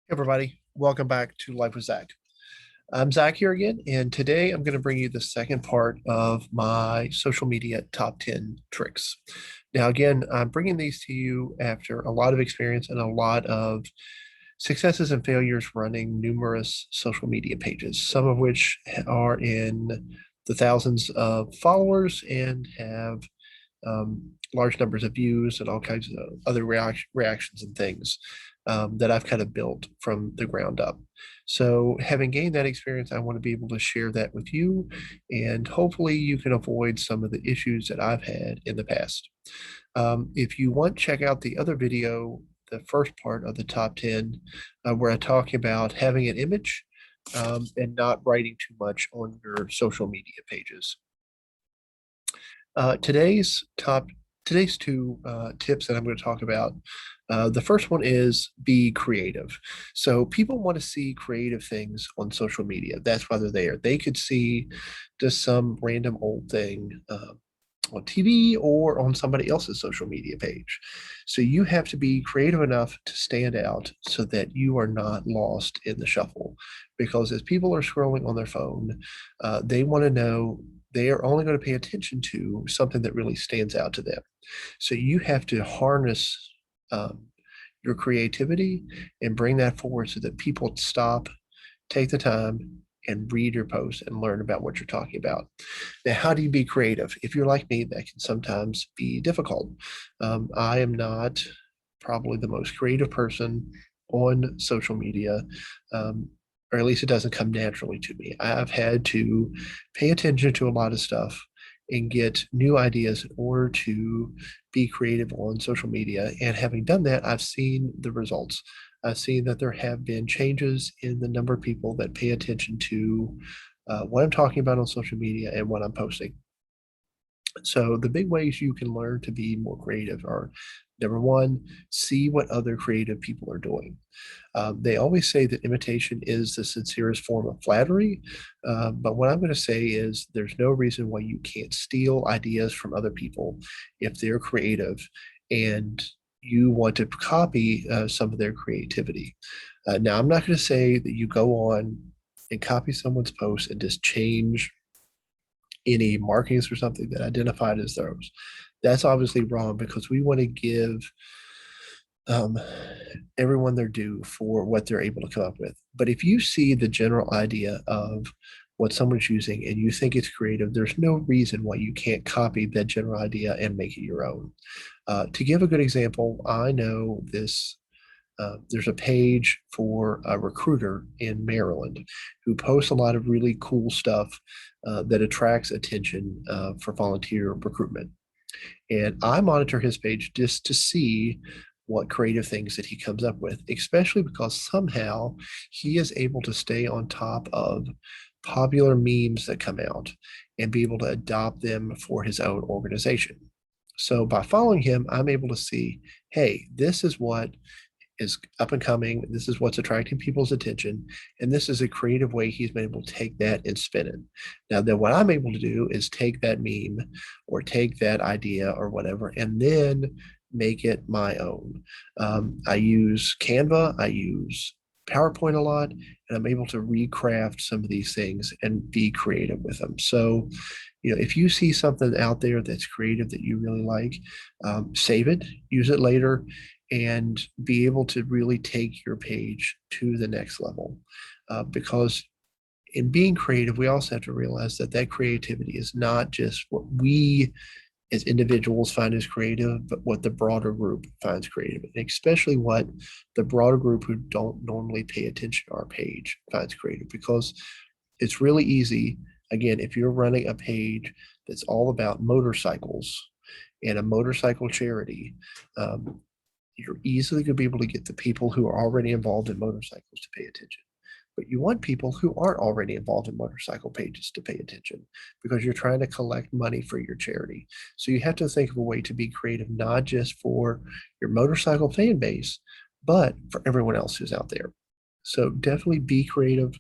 Hey everybody, welcome back to Life with Zach. I'm Zach here again, and today I'm going to bring you the second part of my social media top 10 tricks. Now, again, I'm bringing these to you after a lot of experience and a lot of successes and failures running numerous social media pages, some of which are in the thousands of followers and have large numbers of views and all kinds of other reactions and things that I've kind of built from the ground up. So, having gained that experience, I want to be able to share that with you, and hopefully, you can avoid some of the issues that I've had in the past. If you want, check out the other video, the first part of the top 10, where I talk about having an image and not writing too much on your social media pages. Uh, today's top today's two tips that I'm going to talk about. The first one is be creative. So people want to see creative things on social media. That's why they're there. They could see just some random old thing on TV or on somebody else's social media page. So you have to be creative enough to stand out so that you are not lost in the shuffle. Because as people are scrolling on their phone, they want to know they are only going to pay attention to something that really stands out to them. So you have to harness um, your creativity and bring that forward so that people stop, take the time, and read your post and learn about what you're talking about. Now, how do you be creative? If you're like me, that can sometimes be difficult. I am not probably the most creative person on social media, um, or at least it doesn't come naturally to me. I've had to pay attention to a lot of stuff and get new ideas in order to be creative on social media. And having done that, I've seen the results. I've seen that there have been changes in the number of people that pay attention to what I'm talking about on social media and what I'm posting. So the big ways you can learn to be more creative are number one, see what other creative people are doing. They always say that imitation is the sincerest form of flattery. But what I'm going to say is there's no reason why you can't steal ideas from other people if they're creative and you want to copy some of their creativity. Now, I'm not going to say that you go on and copy someone's post and just change any markings or something that identified as theirs. That's obviously wrong because we want to give um, everyone their due for what they're able to come up with. But if you see the general idea of what someone's using and you think it's creative, there's no reason why you can't copy that general idea and make it your own. To give a good example, I know this. There's a page for a recruiter in Maryland who posts a lot of really cool stuff that attracts attention for volunteer recruitment. And I monitor his page just to see what creative things that he comes up with, especially because somehow he is able to stay on top of popular memes that come out and be able to adopt them for his own organization. So by following him, I'm able to see, hey, this is what is up and coming. This is what's attracting people's attention. And this is a creative way he's been able to take that and spin it. Now, then what I'm able to do is take that meme or take that idea or whatever, and then make it my own. I use Canva, I use PowerPoint a lot, and I'm able to recraft some of these things and be creative with them. So, if you see something out there that's creative that you really like, save it, use it later, and be able to really take your page to the next level. Because in being creative, we also have to realize that that creativity is not just what we as individuals find as creative, but what the broader group finds creative, and especially what the broader group who don't normally pay attention to our page finds creative. Because it's really easy, again, if you're running a page that's all about motorcycles and a motorcycle charity, um, you're easily going to be able to get the people who are already involved in motorcycles to pay attention. But you want people who aren't already involved in motorcycle pages to pay attention because you're trying to collect money for your charity. So you have to think of a way to be creative, not just for your motorcycle fan base, but for everyone else who's out there. So definitely be creative,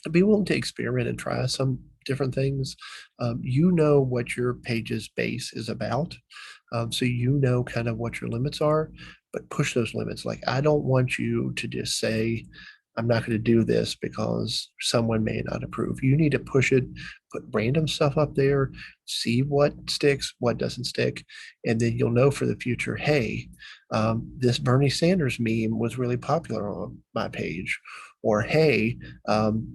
be willing to experiment and try some different things. You know what your page's base is about. So you know kind of what your limits are, but push those limits. Like, I don't want you to just say, I'm not going to do this because someone may not approve. You need to push it, put random stuff up there, see what sticks, what doesn't stick, and then you'll know for the future, hey, this Bernie Sanders meme was really popular on my page, or hey,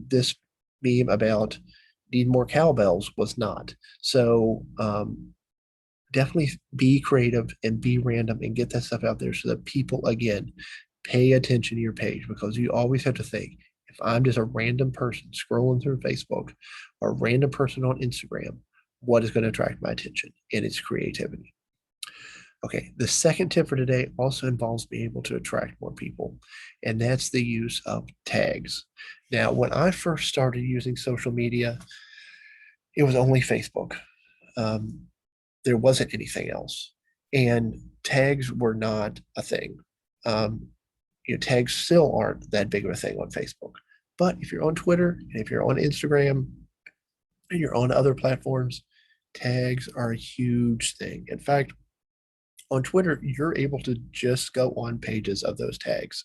this meme about need more cowbells was not. So definitely be creative and be random and get that stuff out there so that people, again, pay attention to your page, because you always have to think, if I'm just a random person scrolling through Facebook or a random person on Instagram, what is going to attract my attention? And it's creativity. Okay, the second tip for today also involves being able to attract more people, and that's the use of tags. Now, when I first started using social media, it was only Facebook. Um, there wasn't anything else, and tags were not a thing. Um, tags still aren't that big of a thing on Facebook, but if you're on Twitter and if you're on Instagram and you're on other platforms, tags are a huge thing. In fact, on Twitter, you're able to just go on pages of those tags.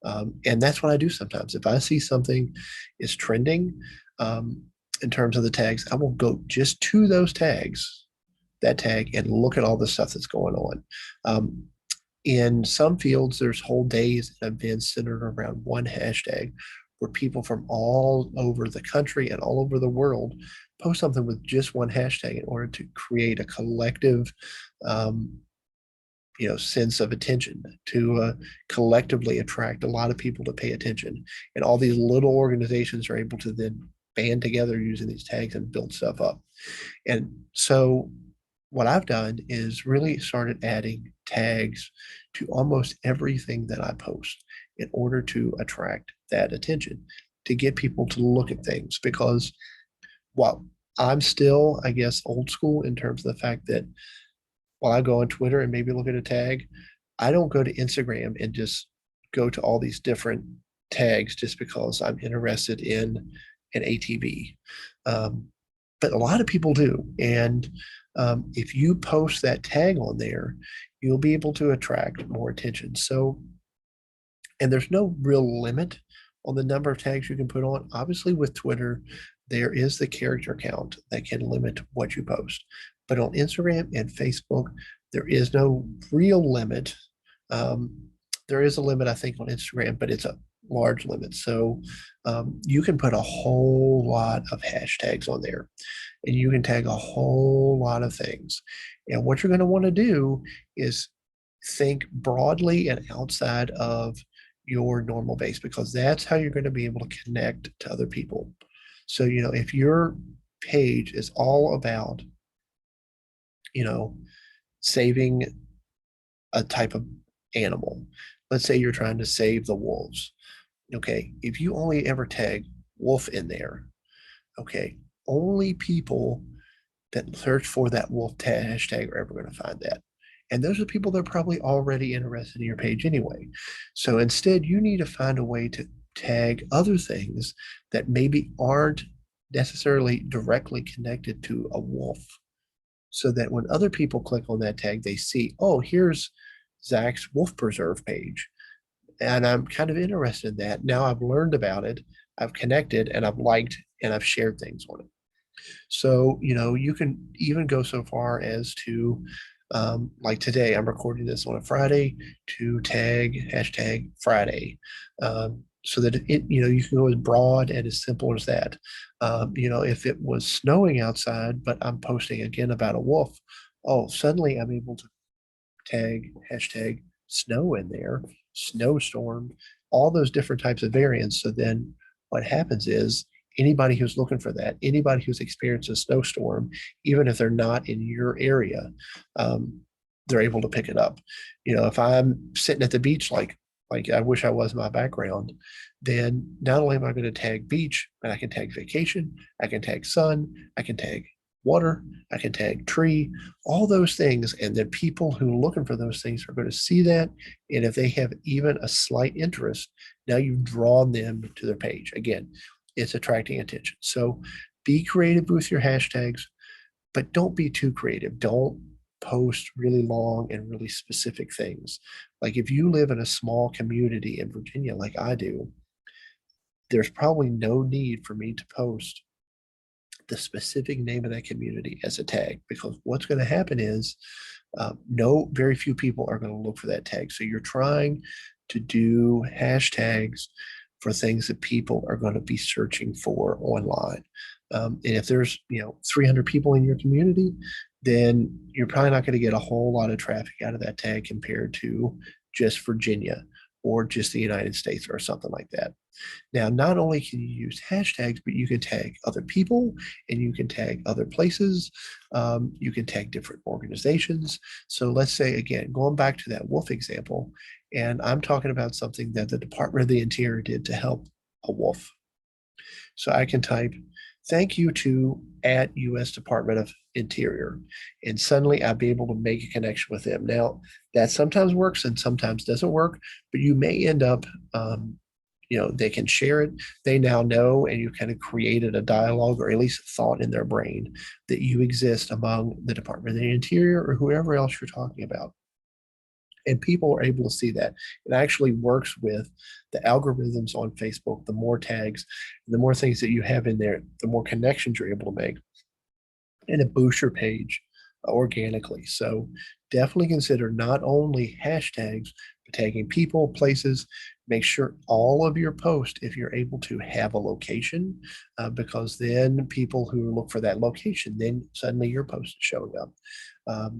And that's what I do sometimes. If I see something is trending in terms of the tags, I will go just to those tags, that tag, and look at all the stuff that's going on. In some fields, there's whole days and events centered around one hashtag where people from all over the country and all over the world post something with just one hashtag in order to create a collective um, sense of attention, to collectively attract a lot of people to pay attention. And all these little organizations are able to then band together using these tags and build stuff up. And so what I've done is really started adding tags to almost everything that I post in order to attract that attention, to get people to look at things. Because while I'm still, I guess, old school in terms of the fact that while I go on Twitter and maybe look at a tag, I don't go to Instagram and just go to all these different tags just because I'm interested in an ATV. But a lot of people do. And if you post that tag on there, you'll be able to attract more attention. So, and there's no real limit on the number of tags you can put on. Obviously, with Twitter, there is the character count that can limit what you post. But on Instagram and Facebook, there is no real limit. There is a limit, I think, on Instagram, but it's a large limit. So you can put a whole lot of hashtags on there, and you can tag a whole lot of things. And what you're going to want to do is think broadly and outside of your normal base, because that's how you're going to be able to connect to other people. So, if your page is all about, saving a type of animal, let's say you're trying to save the wolves. Okay, if you only ever tag wolf in there, okay, only people that search for that wolf hashtag are ever going to find that. And those are people that are probably already interested in your page anyway. So instead, you need to find a way to tag other things that maybe aren't necessarily directly connected to a wolf, so that when other people click on that tag, they see, oh, here's Zach's Wolf Preserve page. And I'm kind of interested in that. Now I've learned about it, I've connected, and I've liked, and I've shared things on it. So, you can even go so far as to, like today, I'm recording this on a Friday, to tag hashtag Friday. So that you can go as broad and as simple as that. If it was snowing outside, but I'm posting again about a wolf, oh, suddenly I'm able to tag hashtag snow in there, snowstorm, all those different types of variants. So then what happens is anybody who's looking for that, anybody who's experienced a snowstorm, even if they're not in your area, they're able to pick it up. If I'm sitting at the beach, like I wish I was my background, then not only am I going to tag beach, but I can tag vacation, I can tag sun, I can tag water, I can tag tree, all those things. And then people who are looking for those things are going to see that. And if they have even a slight interest, now you've drawn them to their page. Again, it's attracting attention. So be creative with your hashtags, but don't be too creative. Don't post really long and really specific things. Like if you live in a small community in Virginia, like I do, there's probably no need for me to post the specific name of that community as a tag, because what's going to happen is no, very few people are going to look for that tag. So you're trying to do hashtags for things that people are going to be searching for online. And if there's 300 people in your community, then you're probably not going to get a whole lot of traffic out of that tag compared to just Virginia or just the United States or something like that. Now, not only can you use hashtags, but you can tag other people and you can tag other places. You can tag different organizations. So let's say, again, going back to that wolf example, and I'm talking about something that the Department of the Interior did to help a wolf. So I can type, thank you to at US Department of Interior. And suddenly I'll be able to make a connection with them. Now, that sometimes works and sometimes doesn't work, but you may end up they can share it. They now know, and you kind of created a dialogue or at least a thought in their brain that you exist among the Department of the Interior or whoever else you're talking about. And people are able to see that. It actually works with the algorithms on Facebook. The more tags, the more things that you have in there, the more connections you're able to make. And it boosts your page organically. So definitely consider not only hashtags, but tagging people, places. Make sure all of your posts, if you're able to, have a location, because then people who look for that location, then suddenly your post is showing up.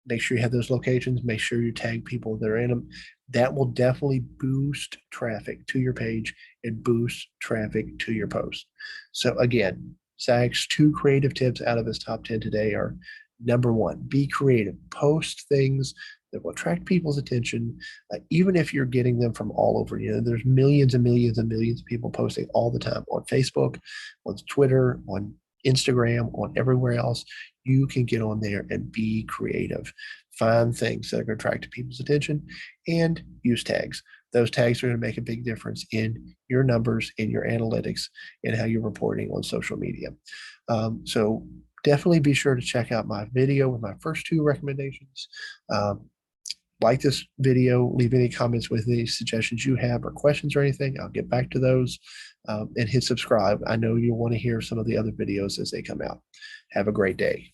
Make sure you have those locations. Make sure you tag people that are in them. That will definitely boost traffic to your page and boost traffic to your post. So again, Zach's 2 creative tips out of his top 10 today are: number 1, be creative. Post things that will attract people's attention, even if you're getting them from all over. There's millions and millions and millions of people posting all the time on Facebook, on Twitter, on Instagram, on everywhere else. You can get on there and be creative. Find things that are going to attract people's attention and use tags. Those tags are going to make a big difference in your numbers, in your analytics, and how you're reporting on social media. So definitely be sure to check out my video with my first 2 recommendations. Like this video, leave any comments with any suggestions you have or questions or anything. I'll get back to those, and hit subscribe. I know you'll want to hear some of the other videos as they come out. Have a great day.